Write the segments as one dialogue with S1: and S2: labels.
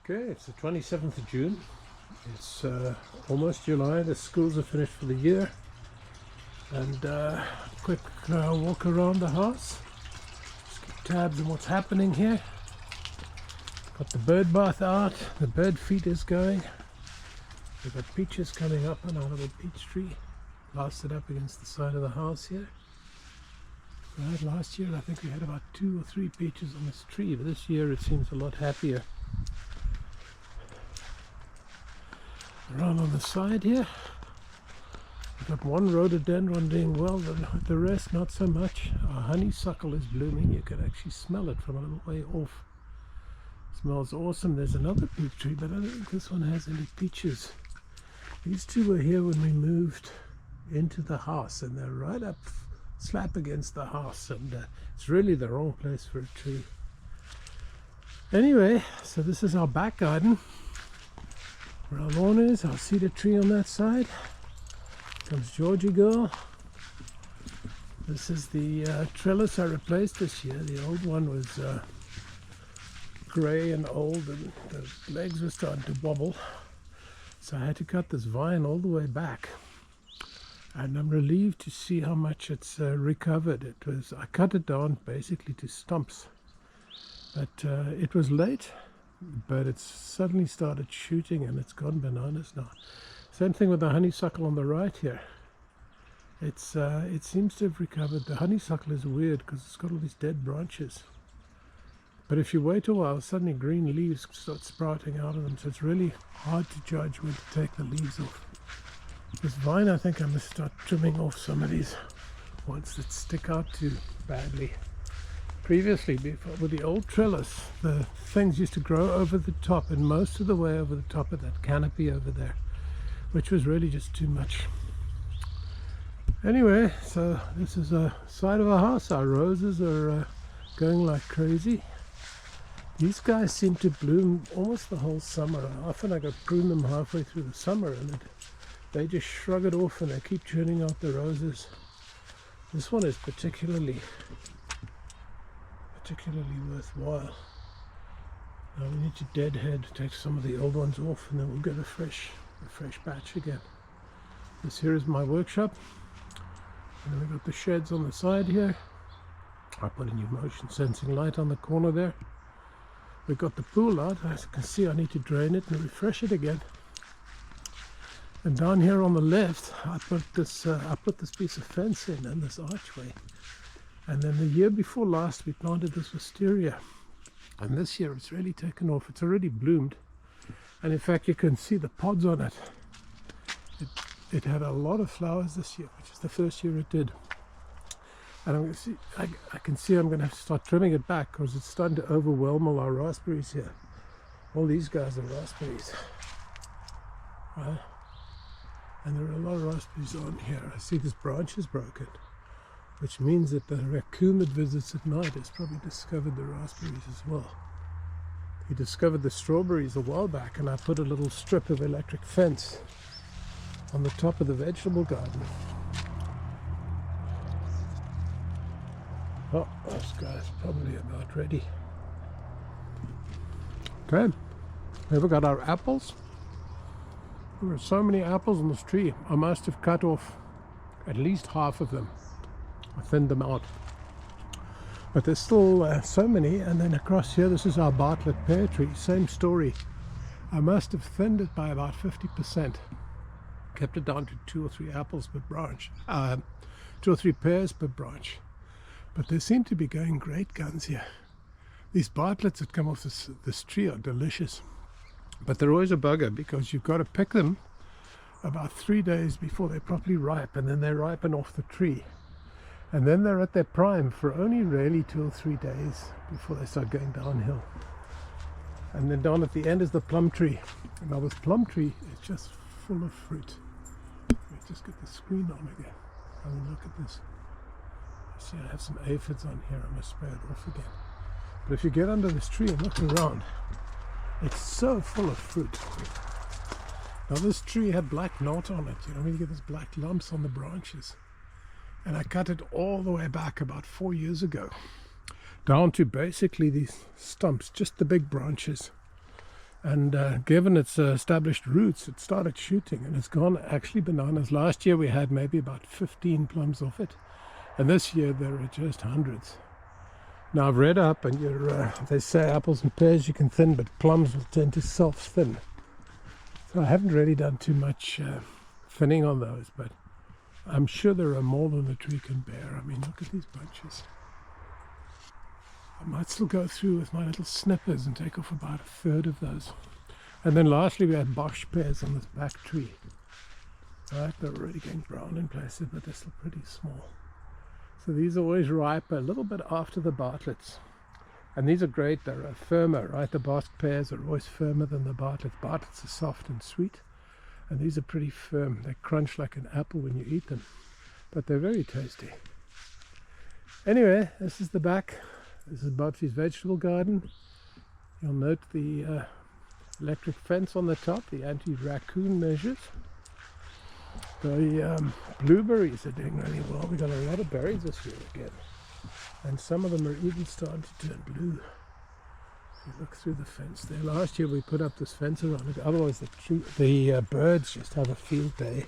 S1: Okay, it's the 27th of June. It's almost July. The schools are finished for the year. And quick walk around the house. Just keep tabs on what's happening here. Got the bird bath out. The bird feed is going. We've got peaches coming up on our little peach tree. Plastered up against the side of the house here. Right, last year I think we had about 2 or 3 peaches on this tree, but this year it seems a lot happier. Around on the side here, we've got one rhododendron doing well, the rest not so much. Our honeysuckle is blooming. You can actually smell it from a little way off. Smells awesome. There's another peach tree, but I don't think this one has any peaches. These two were here when we moved into the house, and they're right up slap against the house, and it's really the wrong place for a tree. Anyway, so this is our back garden where our lawn is. Our cedar tree on that side. Comes Georgie girl. This is the trellis I replaced this year. The old one was grey and old, and the legs were starting to wobble, so I had to cut this vine all the way back. And I'm relieved to see how much it's recovered. I cut it down basically to stumps, but it was late, but it's suddenly started shooting and it's gone bananas now. Same thing with the honeysuckle on the right here. It seems to have recovered. The honeysuckle is weird because it's got all these dead branches, but if you wait a while, suddenly green leaves start sprouting out of them, so it's really hard to judge when to take the leaves off. This vine, I think I must start trimming off some of these ones that stick out too badly. Previously, with the old trellis, the things used to grow over the top, and most of the way over the top of that canopy over there, which was really just too much. Anyway, so this is a side of our house. Our roses are going like crazy. These guys seem to bloom almost the whole summer. Often I go prune them halfway through the summer, and they just shrug it off and they keep churning out the roses. This one is particularly worthwhile. Now we need to deadhead, take some of the old ones off, and then we'll get a fresh batch again. This here is my workshop, and then we've got the sheds on the side here. I put a new motion sensing light on the corner there. We've got the pool out. As you can see, I need to drain it and refresh it again. And down here on the left, I put this piece of fence in and this archway. And then the year before last, we planted this wisteria. And this year it's really taken off. It's already bloomed. And in fact, you can see the pods on it. It had a lot of flowers this year, which is the first year it did. And I can see I'm going to have to start trimming it back because it's starting to overwhelm all our raspberries here. All these guys are raspberries. Right? And there are a lot of raspberries on here. I see this branch is broken, which means that the raccoon that visits at night has probably discovered the raspberries as well. He discovered the strawberries a while back, and I put a little strip of electric fence on the top of the vegetable garden. Oh, this guy's probably about ready. Okay, we've got our apples. There were so many apples on this tree. I must have cut off at least half of them. I thinned them out. But there's still so many. And then across here, this is our Bartlett pear tree. Same story. I must have thinned it by about 50%. Kept it down to 2 or 3 apples per branch. 2 or 3 pears per branch. But they seem to be going great guns here. These Bartletts that come off this tree are delicious. But they're always a bugger because you've got to pick them about 3 days before they're properly ripe, and then they ripen off the tree. And then they're at their prime for only really 2 or 3 days before they start going downhill. And then down at the end is the plum tree. And now this plum tree is just full of fruit. Let me just get the screen on again. Have a look at this. See, I have some aphids on here. I must spray it off again. But if you get under this tree and look around, it's so full of fruit. Now this tree had black knot on it. You know, when you get these black lumps on the branches. And I cut it all the way back about 4 years ago, down to basically these stumps, just the big branches. And given its established roots, it started shooting, and it's gone actually bananas. Last year we had maybe about 15 plums off it, and this year there are just hundreds. Now I've read up, and they say apples and pears you can thin, but plums will tend to self-thin. So I haven't really done too much thinning on those, but I'm sure there are more than the tree can bear. I mean, look at these bunches. I might still go through with my little snippers and take off about a third of those. And then lastly we had Bosch pears on this back tree. Right, they're already getting brown in places, but they're still pretty small. So these always ripe a little bit after the Bartletts. And these are great, they're firmer, right? The Bosch pears are always firmer than the Bartletts. Bartletts are soft and sweet, and these are pretty firm. They crunch like an apple when you eat them, but they're very tasty. Anyway, this is the back. This is Bobsy's vegetable garden. You'll note the electric fence on the top, the anti-raccoon measures. The blueberries are doing really well. We got a lot of berries this year again, and some of them are even starting to turn blue. If you look through the fence there, last year we put up this fence around it. Otherwise, the birds just have a field day.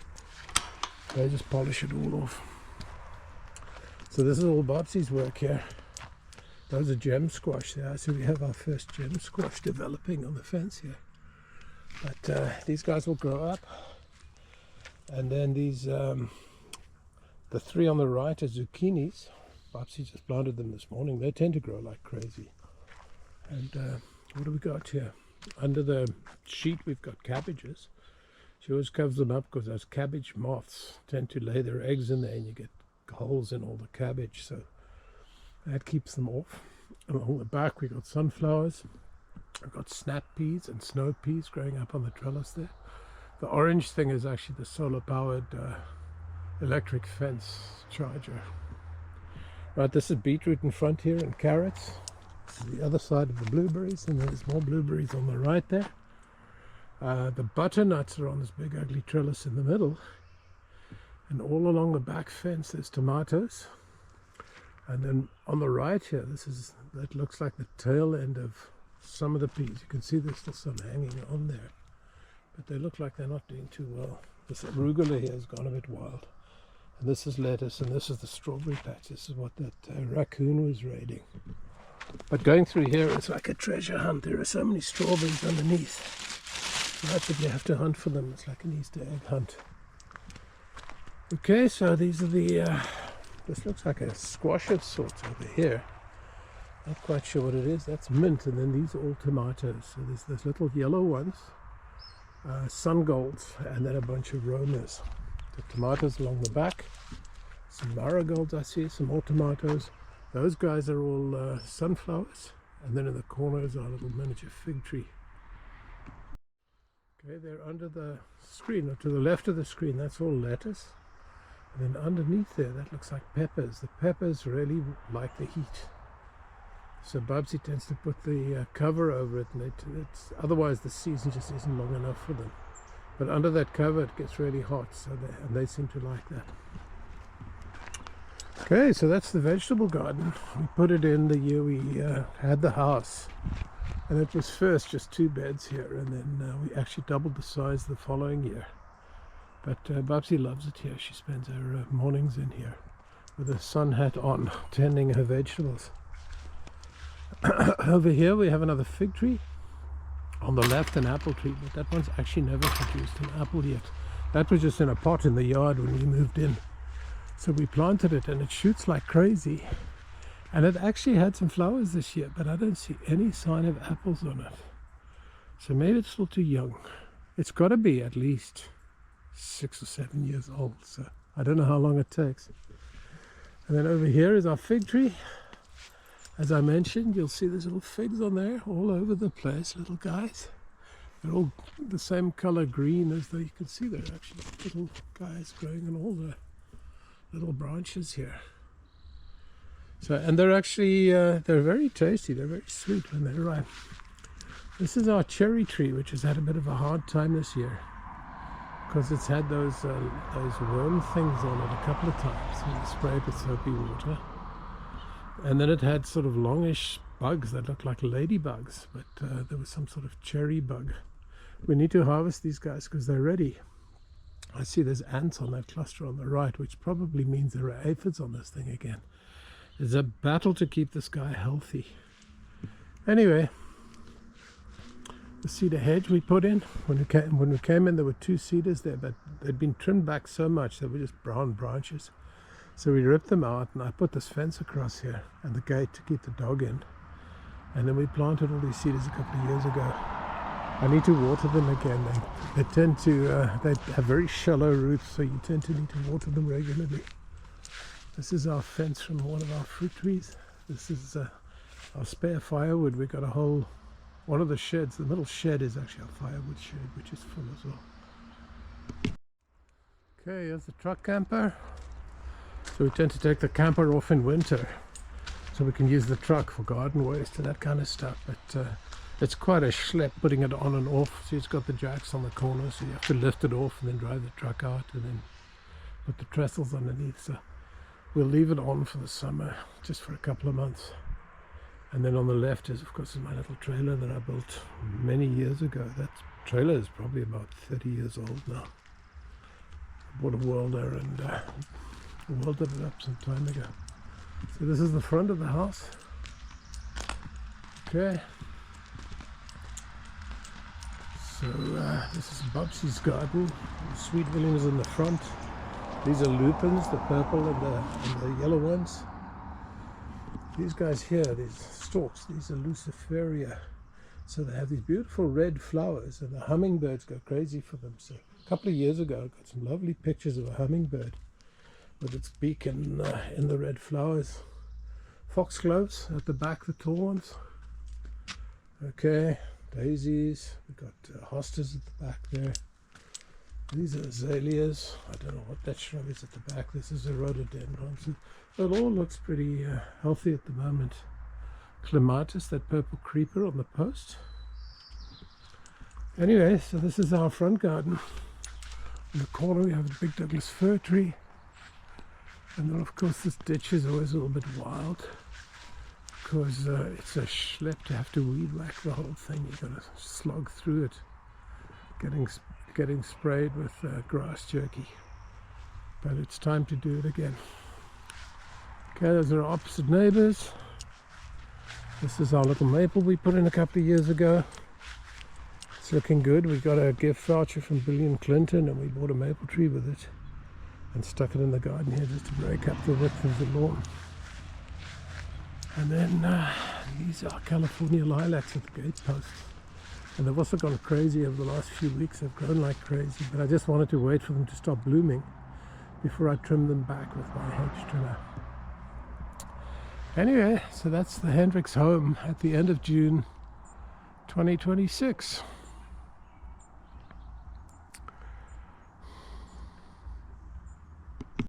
S1: They just polish it all off. So this is all Bobsy's work here. Those are gem squash there. So we have our first gem squash developing on the fence here. But these guys will grow up. And then these, the three on the right are zucchinis. Bobsy just planted them this morning. They tend to grow like crazy. And what do we got here? Under the sheet we've got cabbages. She always covers them up because those cabbage moths tend to lay their eggs in there, and you get holes in all the cabbage. So that keeps them off. Along the back we got sunflowers. I've got snap peas and snow peas growing up on the trellis there. The orange thing is actually the solar powered electric fence charger. Right, this is beetroot in front here and carrots. This is the other side of the blueberries, and there's more blueberries on the right there. The butternuts are on this big ugly trellis in the middle. And all along the back fence there's tomatoes. And then on the right here, that looks like the tail end of some of the peas. You can see there's still some hanging on there, but they look like they're not doing too well. This arugula here has gone a bit wild. And this is lettuce, and this is the strawberry patch. This is what that raccoon was raiding. But going through here, it's like a treasure hunt. There are so many strawberries underneath. Right, but you have to hunt for them. It's like an Easter egg hunt. Okay, so these are the... this looks like a squash of sorts over here. Not quite sure what it is. That's mint, and then these are all tomatoes. So there's those little yellow ones, sun golds, and then a bunch of romas. The tomatoes along the back, some marigolds I see, some more tomatoes. Those guys are all sunflowers, and then in the corner is our little miniature fig tree. Okay, they're under the screen, or to the left of the screen, that's all lettuce. And then underneath there, that looks like peppers. The peppers really like the heat. So Bobsy tends to put the cover over it, and otherwise the season just isn't long enough for them. But under that cover it gets really hot, so they seem to like that. Okay, so that's the vegetable garden. We put it in the year we had the house. And it was first just 2 beds here, and then we actually doubled the size the following year. But Bobsy loves it here. She spends her mornings in here with a sun hat on, tending her vegetables. Over here we have another fig tree. On the left an apple tree, but that one's actually never produced an apple yet. That was just in a pot in the yard when we moved in. So we planted it, and it shoots like crazy. And it actually had some flowers this year, but I don't see any sign of apples on it. So maybe it's still too young. It's got to be at least 6 or 7 years old, so I don't know how long it takes. And then over here is our fig tree. As I mentioned, you'll see there's little figs on there all over the place, little guys. They're all the same color green as you can see there, actually little guys growing on all the little branches here. So, and they're actually they're very tasty. They're very sweet when they're ripe. This is our cherry tree, which has had a bit of a hard time this year because it's had those worm things on it a couple of times. We sprayed with soapy water. And then it had sort of longish bugs that looked like ladybugs, but there was some sort of cherry bug. We need to harvest these guys because they're ready. I see there's ants on that cluster on the right, which probably means there are aphids on this thing again. It's a battle to keep this guy healthy. Anyway, the cedar hedge we put in, when we came in, there were 2 cedars there, but they'd been trimmed back so much they were just brown branches. So we ripped them out, and I put this fence across here and the gate to keep the dog in. And then we planted all these cedars a couple of years ago. I need to water them again. They tend to, they have very shallow roots, so you tend to need to water them regularly. This is our fence from one of our fruit trees. This is our spare firewood. We've got a whole, one of the sheds, the middle shed is actually a firewood shed, which is full as well. Okay, here's the truck camper. So we tend to take the camper off in winter, so we can use the truck for garden waste and that kind of stuff. But it's quite a schlep putting it on and off. See, it's got the jacks on the corner, so you have to lift it off and then drive the truck out and then put the trestles underneath. So we'll leave it on for the summer, just for a couple of months. And then on the left is, of course, my little trailer that I built many years ago. That trailer is probably about 30 years old now. I bought a welder and welded it up some time ago. So this is the front of the house. Okay. So this is Bubsy's garden. Sweet Williams in the front. These are lupins, the purple and the yellow ones. These guys here, these stalks, these are Luciferia. So they have these beautiful red flowers, and the hummingbirds go crazy for them. So a couple of years ago, I got some lovely pictures of a hummingbird with its beak in the red flowers. Foxgloves at the back, the tall ones. Okay. Daisies, we've got hostas at the back there. These are azaleas. I don't know what that shrub is at the back. This is a rhododendron. So it all looks pretty healthy at the moment. Clematis, that purple creeper on the post. Anyway, so this is our front garden. In the corner we have a big Douglas fir tree. And then of course this ditch is always a little bit wild, because it's a schlep to have to weed whack the whole thing. You've got to slog through it, getting sprayed with grass jerky. But it's time to do it again. Okay, those are our opposite neighbors. This is our little maple we put in a couple of years ago. It's looking good. We got a gift voucher from Billy and Clinton, and we bought a maple tree with it and stuck it in the garden here just to break up the width of the lawn. And then these are California lilacs at the gate posts. And they've also gone crazy over the last few weeks. They've grown like crazy, but I just wanted to wait for them to stop blooming before I trim them back with my hedge trimmer. Anyway, so that's the Hendricks home at the end of June 2026.